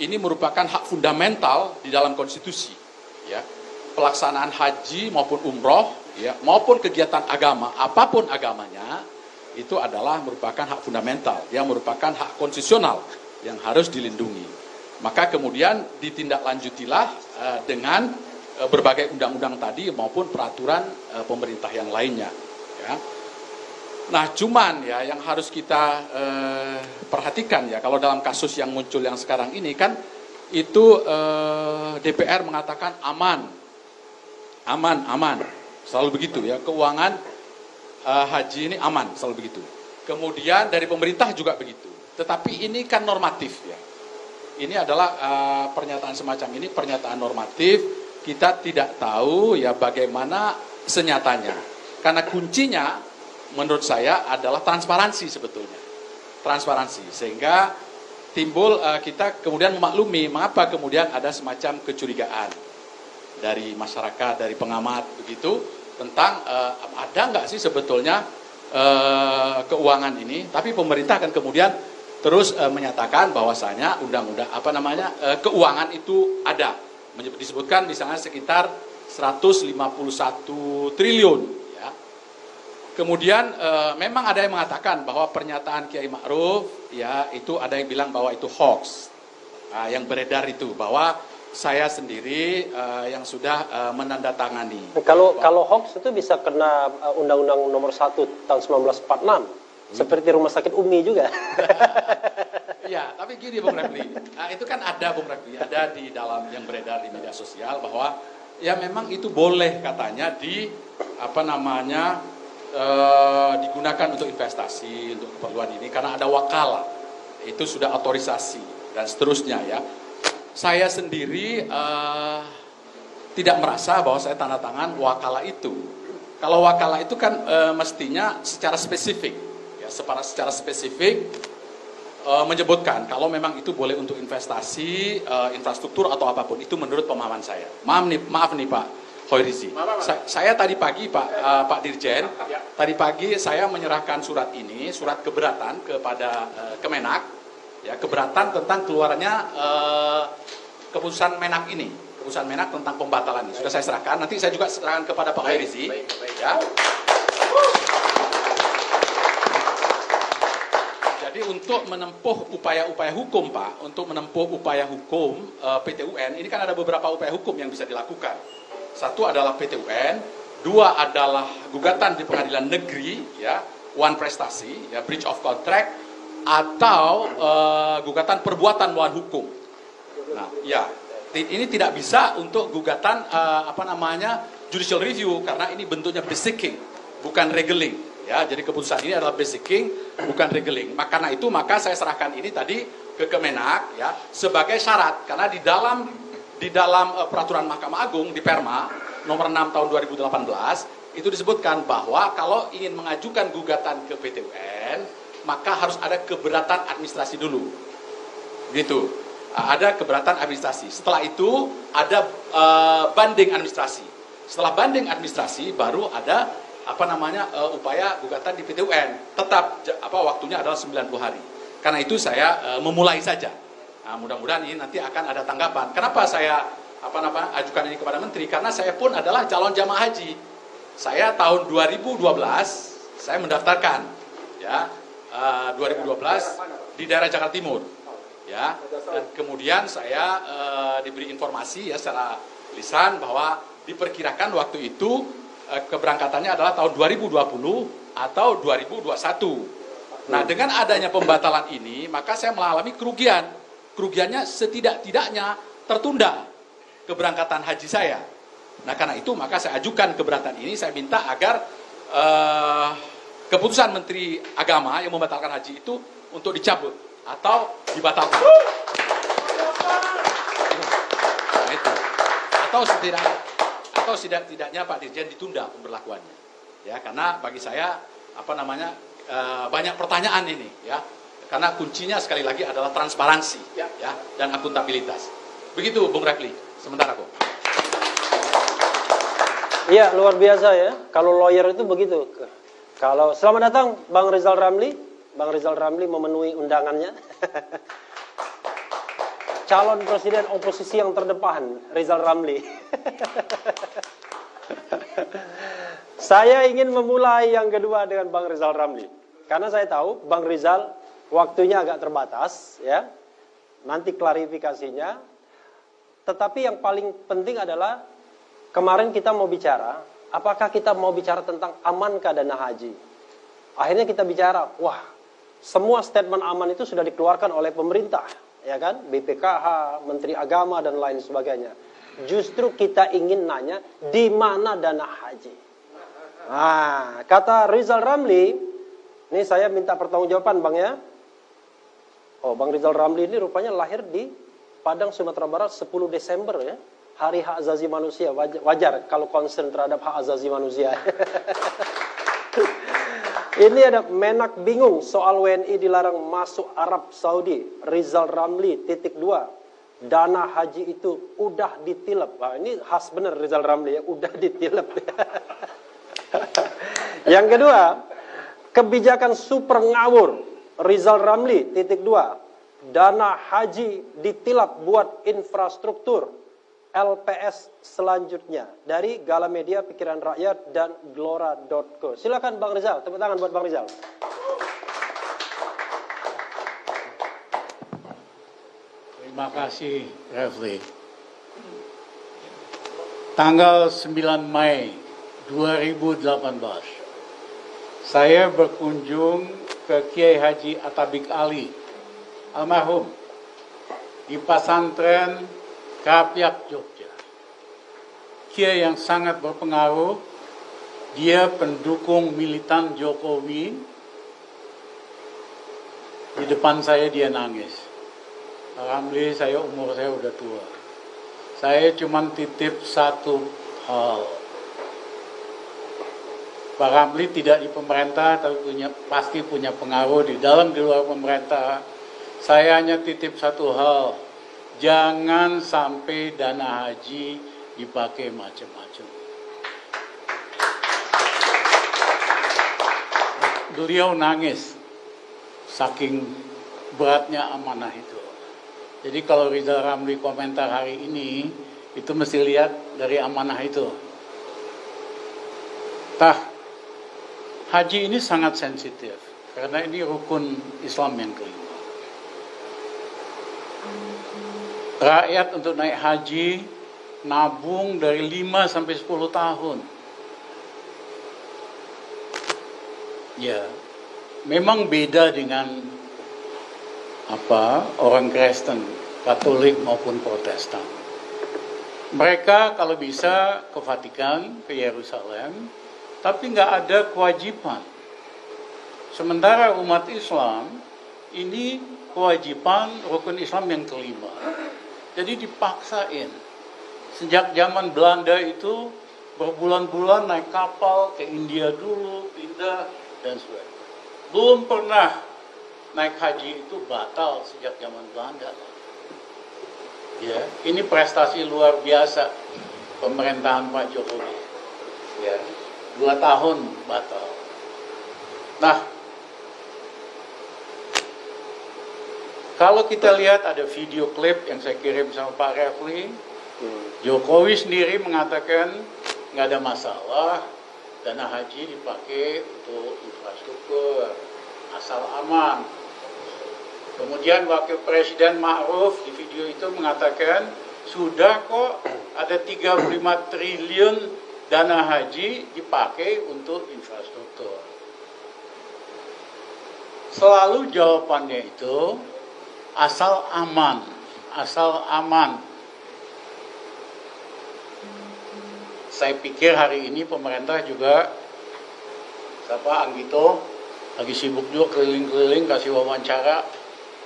ini merupakan hak fundamental di dalam konstitusi, ya. Pelaksanaan haji maupun umroh, ya, maupun kegiatan agama, apapun agamanya, itu adalah merupakan hak fundamental, yang merupakan hak konstitusional yang harus dilindungi. Maka kemudian ditindaklanjutilah dengan berbagai undang-undang tadi maupun peraturan pemerintah yang lainnya. Ya. Nah, cuman ya yang harus kita perhatikan ya, kalau dalam kasus yang muncul yang sekarang ini kan itu DPR mengatakan aman, selalu begitu ya, keuangan haji ini aman, selalu begitu. Kemudian dari pemerintah juga begitu. Tetapi ini kan normatif ya. Ini adalah pernyataan semacam ini, pernyataan normatif. Kita tidak tahu ya bagaimana senyatanya. Karena kuncinya menurut saya adalah transparansi sebetulnya. Transparansi. Sehingga timbul kita kemudian memaklumi mengapa kemudian ada semacam kecurigaan dari masyarakat, dari pengamat begitu, tentang ada nggak sih sebetulnya keuangan ini. Tapi pemerintah kan kemudian terus menyatakan bahwasanya undang-undang keuangan itu ada. Disebutkan misalnya sekitar 151 triliun. Ya. Kemudian memang ada yang mengatakan bahwa pernyataan Kiai Ma'ruf ya itu ada yang bilang bahwa itu hoax. Yang beredar itu bahwa saya sendiri yang sudah menandatangani. Kalau hoax itu bisa kena Undang-Undang Nomor 1 tahun 1946. Seperti Rumah Sakit Umi juga. Ya, tapi gini Bung Refli, itu kan ada Bung Refli, ada di dalam yang beredar di media sosial bahwa ya memang itu boleh katanya digunakan untuk investasi, untuk keperluan ini karena ada wakala, itu sudah otorisasi dan seterusnya ya. Saya sendiri tidak merasa bahwa saya tanda tangan wakala itu. Kalau wakala itu kan mestinya secara spesifik, ya secara spesifik menyebutkan kalau memang itu boleh untuk investasi, infrastruktur atau apapun itu menurut pemahaman saya. Maaf nih Pak Khoirizi. Saya tadi pagi Pak Dirjen, tadi pagi saya menyerahkan surat ini, surat keberatan kepada Kemenak, ya keberatan tentang keluarnya keputusan Menak ini, keputusan Menak tentang pembatalan ini. Sudah saya serahkan. Nanti saya juga serahkan kepada Pak Khoirizi. Ya. Jadi untuk menempuh upaya-upaya hukum Pak, untuk menempuh upaya hukum PT UN, ini kan ada beberapa upaya hukum yang bisa dilakukan. Satu adalah PT UN, dua adalah gugatan di pengadilan negeri, ya, one prestasi, ya, breach of contract, atau gugatan perbuatan melawan hukum. Nah, ya, ini tidak bisa untuk gugatan judicial review karena ini bentuknya beseeking, bukan regeling. Ya, jadi keputusan ini adalah beseeking, bukan regeling. Karena itu maka saya serahkan ini tadi ke Kemenak ya sebagai syarat karena di dalam peraturan Mahkamah Agung di Perma nomor 6 tahun 2018 itu disebutkan bahwa kalau ingin mengajukan gugatan ke PT UN maka harus ada keberatan administrasi dulu. Gitu. Ada keberatan administrasi. Setelah itu ada banding administrasi. Setelah banding administrasi baru ada upaya gugatan di PT UN. Tetap waktunya adalah 90 hari. Karena itu saya memulai saja. Nah, mudah-mudahan ini nanti akan ada tanggapan. Kenapa saya ajukan ini kepada menteri? Karena saya pun adalah calon jamaah haji. Saya tahun 2012 saya mendaftarkan ya 2012 di daerah Jakarta Timur. Ya. Dan kemudian saya diberi informasi ya secara lisan bahwa diperkirakan waktu itu keberangkatannya adalah tahun 2020 atau 2021. Nah, dengan adanya pembatalan ini, maka saya mengalami kerugian. Kerugiannya setidak-tidaknya tertunda keberangkatan haji saya. Nah, karena itu maka saya ajukan keberatan ini, saya minta agar keputusan Menteri Agama yang membatalkan haji itu untuk dicabut atau dibatalkan. Nah, itu. Atau setidak-tidaknya Pak Dirjen ditunda pemberlakuannya. Ya, karena bagi saya banyak pertanyaan ini ya. Karena kuncinya sekali lagi adalah transparansi ya dan akuntabilitas. Begitu Bung Refli, sementara kok. Iya, luar biasa ya. Kalau lawyer itu begitu. Kalau selamat datang Bang Rizal Ramli. Bang Rizal Ramli memenuhi undangannya. calon presiden oposisi yang terdepan, Rizal Ramli. Saya ingin memulai yang kedua dengan Bang Rizal Ramli. Karena saya tahu Bang Rizal waktunya agak terbatas, ya. Nanti klarifikasinya. Tetapi yang paling penting adalah kemarin kita mau bicara, apakah kita mau bicara tentang amankah dana haji? Akhirnya kita bicara, wah, semua statement aman itu sudah dikeluarkan oleh pemerintah, ya kan? BPKH, Menteri Agama dan lain sebagainya. Justru kita ingin nanya di mana dana haji. Nah, kata Rizal Ramli, ini saya minta pertanggungjawaban Bang ya. Oh, Bang Rizal Ramli ini rupanya lahir di Padang, Sumatera Barat 10 Desember ya. Hari Hak Asasi Manusia, wajar kalau concern terhadap hak asasi manusia. Ini ada Menak bingung soal WNI dilarang masuk Arab Saudi. Rizal Ramli _2. Dana haji itu udah ditilep. Nah, ini khas bener Rizal Ramli ya, udah ditilep. Yang kedua, kebijakan super ngawur. Rizal Ramli _2. Dana haji ditilap buat infrastruktur. LPS selanjutnya dari Galamedia Pikiran Rakyat dan Glora.co. Silakan Bang Rizal, tepuk tangan buat Bang Rizal. Terima kasih, Refli. Tanggal 9 Mei 2018, saya berkunjung ke Kiai Haji Atabik Ali, almarhum, di Pesantren Krapyak, Jogja. Kiai yang sangat berpengaruh, dia pendukung militan Jokowi. Di depan saya dia nangis. Alhamdulillah umur saya udah tua. Saya cuma titip satu hal. Pak Ramli tidak di pemerintah, tapi pasti punya pengaruh di dalam di luar pemerintah. Saya hanya titip satu hal. Jangan sampai dana haji dipakai macam-macam. Beliau nangis saking beratnya amanah itu. Jadi kalau Rizal Ramli komentar hari ini, itu mesti lihat dari amanah itu. Haji ini sangat sensitif, karena ini rukun Islam yang kelima. Rakyat untuk naik haji nabung dari 5 sampai 10 tahun. Ya, memang beda dengan orang Kristen, Katolik maupun Protestan. Mereka kalau bisa ke Vatikan, ke Yerusalem, tapi nggak ada kewajiban. Sementara umat Islam ini kewajiban rukun Islam yang kelima. Jadi dipaksain. Sejak zaman Belanda itu berbulan-bulan naik kapal ke India dulu, pindah dan sebagainya. Belum pernah naik haji itu batal sejak zaman Belanda. Ya, ini prestasi luar biasa pemerintahan Pak Jokowi. Ya, 2 tahun batal. Nah, kalau kita lihat ada video klip yang saya kirim sama Pak Refli, Jokowi sendiri mengatakan nggak ada masalah, dana haji dipakai untuk infrastruktur, asal aman. Kemudian Wakil Presiden Ma'ruf di video itu mengatakan, sudah kok ada 35 triliun dana haji dipakai untuk infrastruktur. Selalu jawabannya itu, asal aman, asal aman. Saya pikir hari ini pemerintah juga, Anggito, lagi sibuk juga keliling-keliling kasih wawancara,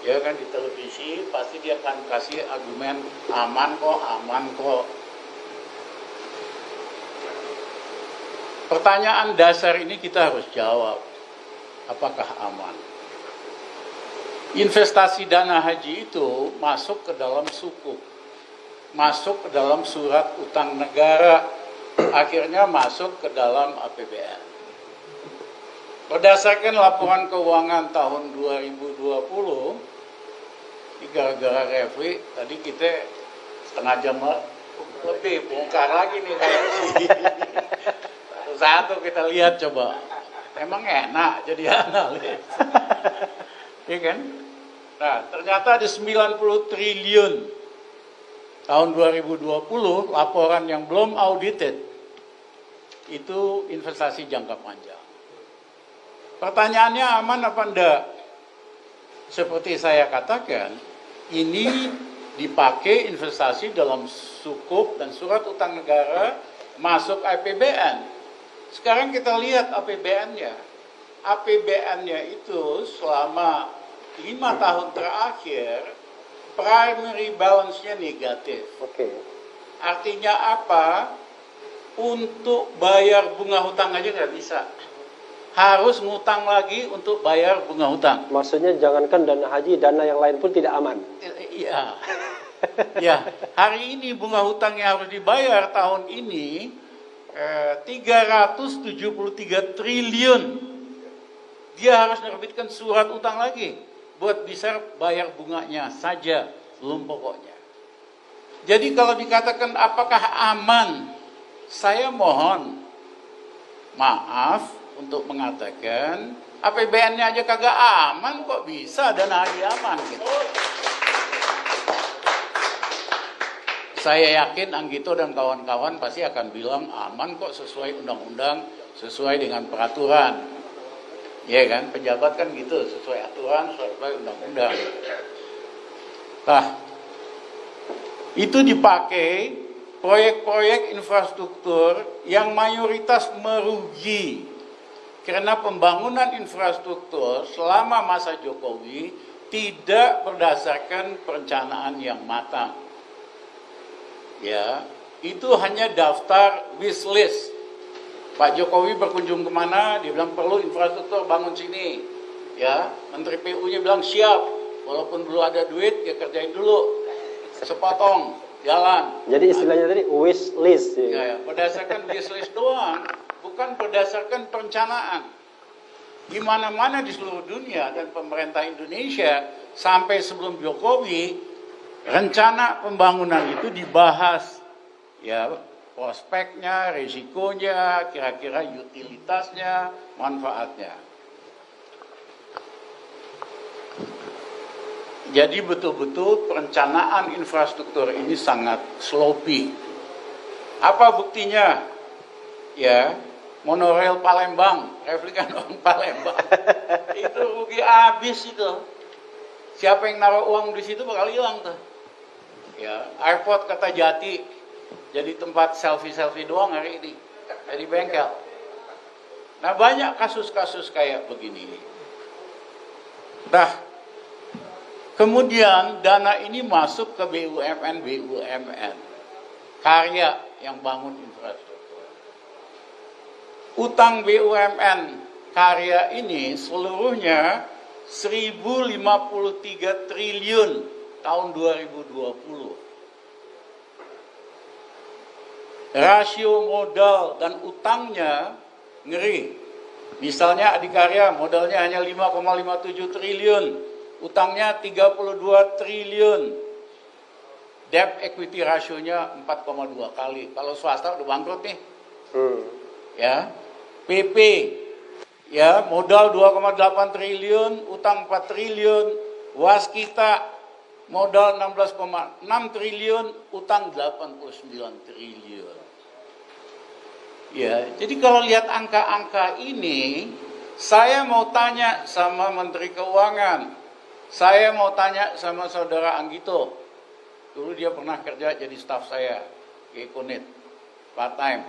ya kan, di televisi, pasti dia akan kasih argumen aman kok, aman kok. Pertanyaan dasar ini kita harus jawab, apakah aman? Investasi dana haji itu masuk ke dalam sukuk, masuk ke dalam surat utang negara, akhirnya masuk ke dalam APBN. Berdasarkan laporan keuangan tahun 2020, Gara-gara refli, tadi kita setengah jam lebih bongkar lagi nih kayak satu kita lihat coba. Emang enak jadi analis. Iya kan? Nah, ternyata ada 90 triliun tahun 2020 laporan yang belum audited itu investasi jangka panjang. Pertanyaannya aman apa enggak? Seperti saya katakan, ini dipakai investasi dalam sukuk dan surat utang negara masuk APBN. Sekarang kita lihat APBN-nya. APBN-nya itu selama 5 tahun terakhir, primary balance-nya negatif. Oke. Artinya apa? Untuk bayar bunga hutang aja nggak bisa. Harus ngutang lagi untuk bayar bunga hutang. Maksudnya jangankan dana haji, dana yang lain pun tidak aman. Iya. Ya, hari ini bunga hutang yang harus dibayar tahun ini 373 triliun. Dia harus menerbitkan surat utang lagi buat bisa bayar bunganya saja, belum pokoknya. Jadi kalau dikatakan apakah aman, saya mohon maaf untuk mengatakan APBN-nya aja kagak aman, kok bisa dana haji aman gitu. Saya yakin Anggito dan kawan-kawan pasti akan bilang aman kok, sesuai undang-undang, sesuai dengan peraturan. Ya kan, pejabat kan gitu, sesuai aturan, sesuai undang-undang. Nah, itu dipakai proyek-proyek infrastruktur yang mayoritas merugi. Karena pembangunan infrastruktur selama masa Jokowi tidak berdasarkan perencanaan yang matang. Ya, itu hanya daftar wish list. Pak Jokowi berkunjung kemana, dia bilang perlu infrastruktur, bangun sini. Ya, Menteri PU-nya bilang siap, walaupun belum ada duit, ya kerjain dulu. Sepotong, jalan. Jadi istilahnya tadi wish list. Ya, berdasarkan wish list doang, bukan berdasarkan perencanaan. Di mana-mana di seluruh dunia dan pemerintah Indonesia sampai sebelum Jokowi, rencana pembangunan itu dibahas, ya, prospeknya, risikonya, kira-kira utilitasnya, manfaatnya. Jadi betul-betul perencanaan infrastruktur ini sangat sloppy. Apa buktinya? Ya, monorail Palembang, replikan orang Palembang. Itu rugi habis itu. Siapa yang naruh uang di situ bakal hilang tuh. Ya, airport Kertajati jadi tempat selfie-selfie doang hari ini, dari bengkel. Nah, banyak kasus-kasus kayak begini. Nah, kemudian dana ini masuk ke BUMN karya yang bangun infrastruktur. Utang BUMN karya ini seluruhnya 1053 triliun tahun 2020. Rasio modal dan utangnya ngeri. Misalnya Adikarya modalnya hanya 5,57 triliun, utangnya 32 triliun. Debt equity rasionya 4,2 kali. Kalau swasta udah bangkrut nih. Ya. PP ya, modal 2,8 triliun, utang 4 triliun, waskita modal 16,6 triliun, utang 89 triliun. Ya, jadi kalau lihat angka-angka ini, saya mau tanya sama Menteri Keuangan, saya mau tanya sama Saudara Anggito. Dulu dia pernah kerja jadi staf saya di Ekonit, part time.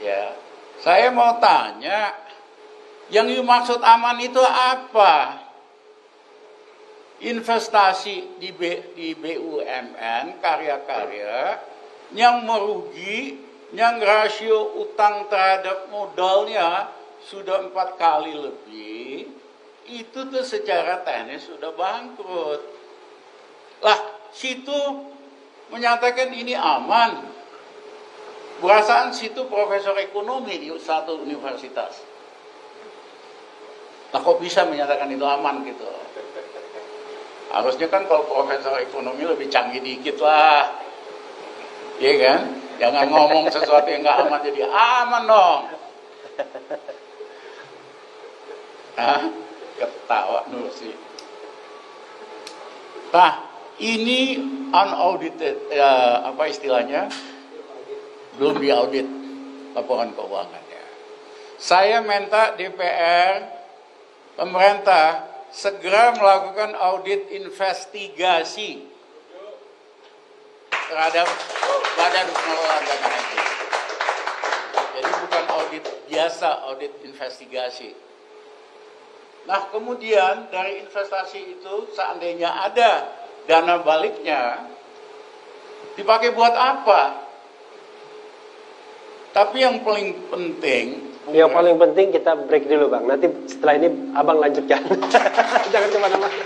Ya, saya mau tanya, yang dimaksud aman itu apa? Investasi di BUMN, karya-karya yang merugi, yang rasio utang terhadap modalnya sudah 4 kali lebih, itu tuh secara teknis sudah bangkrut. Lah, situ menyatakan ini aman. Perasaan situ profesor ekonomi di satu universitas. Nah, kok bisa menyatakan itu aman gitu? Harusnya kan kalau profesor ekonomi lebih canggih dikit lah. Iya kan? Jangan ngomong sesuatu yang nggak aman jadi aman dong. Hah? Ketawa Nursi. Nah, ini unaudited, apa istilahnya? Belum diaudit laporan keuangannya. Saya minta DPR, pemerintah segera melakukan audit investigasi terhadap Badan Pengelolaan Dana Haji. Jadi bukan audit biasa, audit investigasi. Nah, kemudian dari investasi itu seandainya ada dana baliknya, dipakai buat apa? Tapi yang paling penting, yang paling penting kita break dulu Bang. Nanti setelah ini Abang lanjutkan. Jangan kemana-mana.